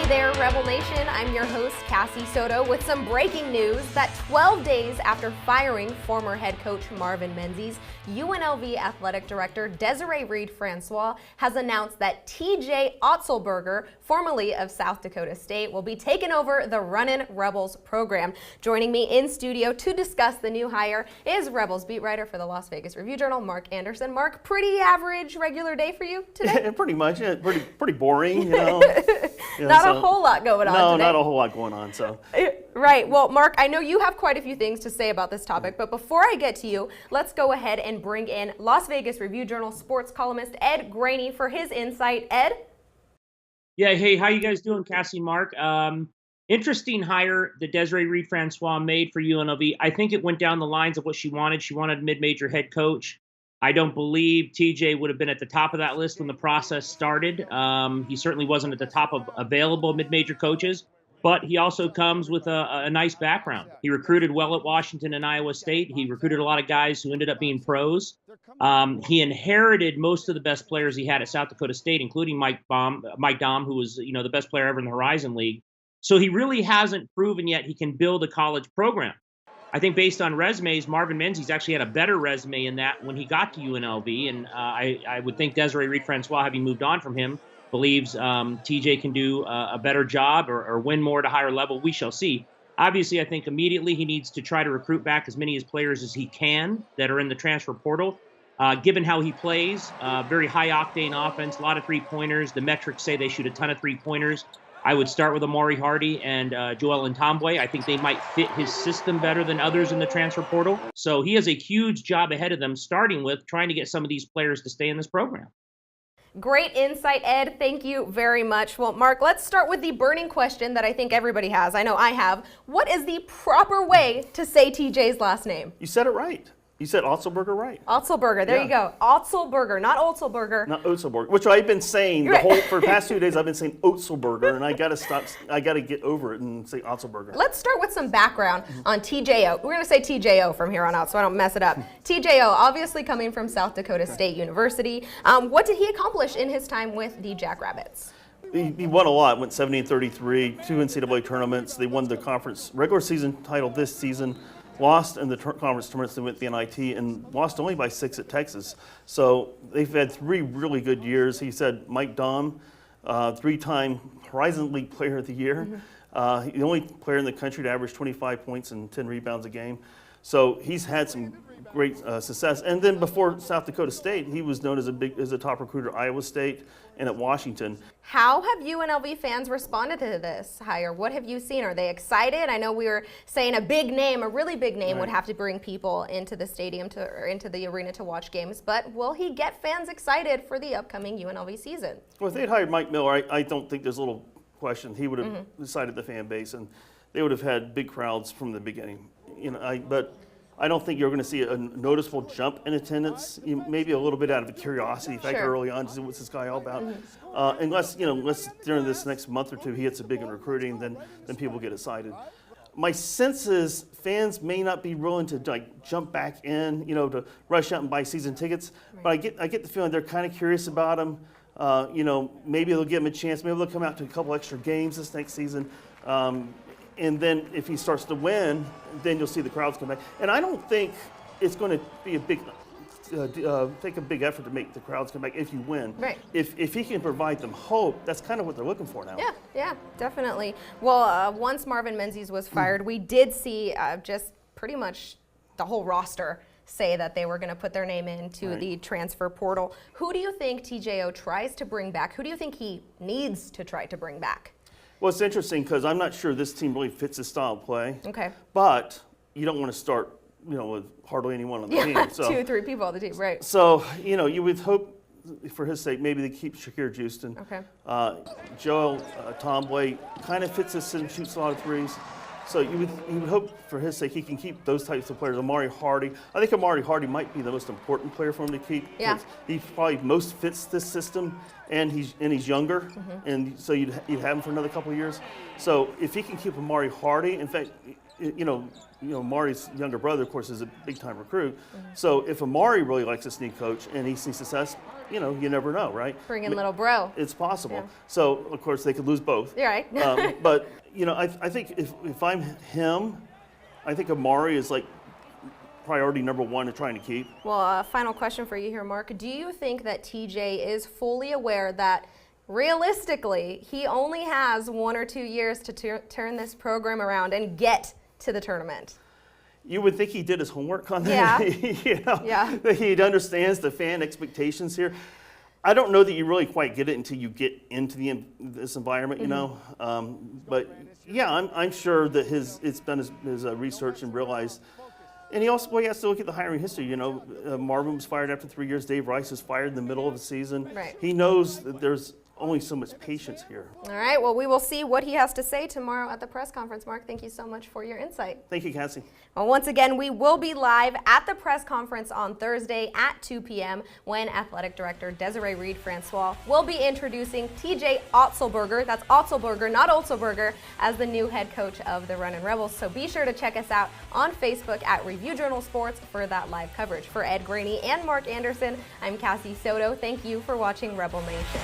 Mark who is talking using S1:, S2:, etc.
S1: Hey there, Rebel Nation. I'm your host, Cassie Soto, with some breaking news that 12 days after firing former head coach Marvin Menzies, UNLV athletic director Desiree Reed-Francois has announced that TJ Otzelberger, formerly of South Dakota State, will be taking over the Runnin' Rebels program. Joining me in studio to discuss the new hire is Rebels beat writer for the Las Vegas Review-Journal, Mark Anderson. Mark, pretty average regular day for you today?
S2: Pretty much. Yeah, pretty boring,
S1: Not a whole lot going on
S2: today.
S1: No,
S2: not a whole lot going on. So.
S1: Right. Well, Mark, I know you have quite a few things to say about this topic, but before I get to you, let's go ahead and bring in Las Vegas Review-Journal sports columnist Ed Graney for his insight. Ed?
S3: Yeah, hey, how you guys doing, Cassie, Mark? Interesting hire that Desiree Reed-Francois made for UNLV. I think it went down the lines of what she wanted. She wanted a mid-major head coach. I don't believe TJ would have been at the top of that list when the process started. He certainly wasn't at the top of available mid-major coaches, but he also comes with a nice background. He recruited well at Washington and Iowa State. He recruited a lot of guys who ended up being pros. He inherited most of the best players he had at South Dakota State, including Mike Daum, who was the best player ever in the Horizon League. So he really hasn't proven yet he can build a college program. I think based on resumes, Marvin Menzies actually had a better resume in that when he got to UNLV, and I would think Desiree Reed-Francois, having moved on from him, believes TJ can do a better job or win more at a higher level. We shall see. Obviously, I think immediately he needs to try to recruit back as many players as he can that are in the transfer portal. Given how he plays, very high-octane offense, a lot of three-pointers. The metrics say they shoot a ton of three-pointers. I would start with Amari Hardy and Joel Ntambwe. I think they might fit his system better than others in the transfer portal. So he has a huge job ahead of them, starting with trying to get some of these players to stay in this program.
S1: Great insight, Ed. Thank you very much. Well, Mark, let's start with the burning question that I think everybody has. I know I have. What is the proper way to say TJ's last name?
S2: You said it right. You said Otzelberger right.
S1: Otzelberger, there you go. Otzelberger, not Otzelberger.
S2: Not Otzelberger, which I've been saying for the past 2 days. I've been saying Otzelberger, and I got to stop. I got to get over it and say Otzelberger.
S1: Let's start with some background on TJO. We're going to say TJO from here on out, so I don't mess it up. TJO, obviously coming from South Dakota State University. What did he accomplish in his time with the Jackrabbits?
S2: He won a lot. Went 70-33, 2 NCAA tournaments. They won the conference regular season title this season. Lost in the conference tournaments, they went to the NIT, and lost only by 6 at Texas. So they've had 3 really good years. He said Mike Daum, 3-time Horizon League Player of the Year. The only player in the country to average 25 points and 10 rebounds a game. So he's had some great success. And then before South Dakota State, he was known as a top recruiter at Iowa State and at Washington.
S1: How have UNLV fans responded to this hire? What have you seen? Are they excited? I know we were saying a really big name would have to bring people into the stadium or into the arena to watch games, but will he get fans excited for the upcoming UNLV season?
S2: Well, if they'd hired Mike Miller, I don't think there's a little question. He would have decided the fan base, and they would have had big crowds from the beginning. But I don't think you're going to see a noticeable jump in attendance. Maybe a little bit out of a curiosity factor early on to see what's this guy all about. Unless during this next month or two he hits a big in recruiting, then people get excited. My sense is fans may not be willing to jump back in, to rush out and buy season tickets. But I get the feeling they're kind of curious about him. Maybe they'll give him a chance. Maybe they'll come out to a couple extra games this next season. And then if he starts to win, then you'll see the crowds come back. And I don't think it's going to be take a big effort to make the crowds come back if you win.
S1: Right.
S2: If he can provide them hope, that's kind of what they're looking for now.
S1: Yeah, definitely. Well, once Marvin Menzies was fired, we did see just pretty much the whole roster say that they were going to put their name into the transfer portal. Who do you think TJO tries to bring back? Who do you think he needs to try to bring back?
S2: Well, it's interesting because I'm not sure this team really fits his style of play.
S1: Okay.
S2: But you don't want to start, with hardly anyone on the team. So
S1: 2-3 people on the team, right?
S2: So, you would hope for his sake maybe they keep Shakir Houston.
S1: Okay.
S2: Joel Ntambwe kind of fits this and shoots a lot of threes. So you would hope for his sake he can keep those types of players. Amari Hardy. I think Amari Hardy might be the most important player for him to keep.
S1: Yeah.
S2: He probably most fits this system, and he's younger, and so you'd have him for another couple of years. So if he can keep Amari Hardy, in fact, Amari's younger brother, of course, is a big-time recruit. So if Amari really likes this new coach and he sees success, you never know, right?
S1: Bring in little bro.
S2: It's possible.
S1: Yeah.
S2: So, of course, they could lose both.
S1: You're right.
S2: But, I think if I'm him, I think Amari is like priority number one to trying to keep.
S1: Well, final question for you here, Mark. Do you think that TJ is fully aware that realistically he only has 1 or 2 years to turn this program around and get to the tournament?
S2: You would think he did his homework on that.
S1: Yeah.
S2: That he understands the fan expectations here. I don't know that you really quite get it until you get into this environment, But yeah, I'm sure that it's done his research and realized. And he also has to look at the hiring history. Marvin was fired after 3 years. Dave Rice was fired in the middle of the season.
S1: Right.
S2: He knows that there's only so much patience here.
S1: All right. Well, we will see what he has to say tomorrow at the press conference. Mark, thank you so much for your insight.
S2: Thank you, Cassie.
S1: Well, once again, we will be live at the press conference on Thursday at 2 p.m. when Athletic Director Desiree Reed-Francois will be introducing TJ Otzelberger, that's Otzelberger, not Otzelberger, as the new head coach of the Runnin' Rebels. So be sure to check us out on Facebook at Review Journal Sports for that live coverage. For Ed Graney and Mark Anderson, I'm Cassie Soto. Thank you for watching Rebel Nation.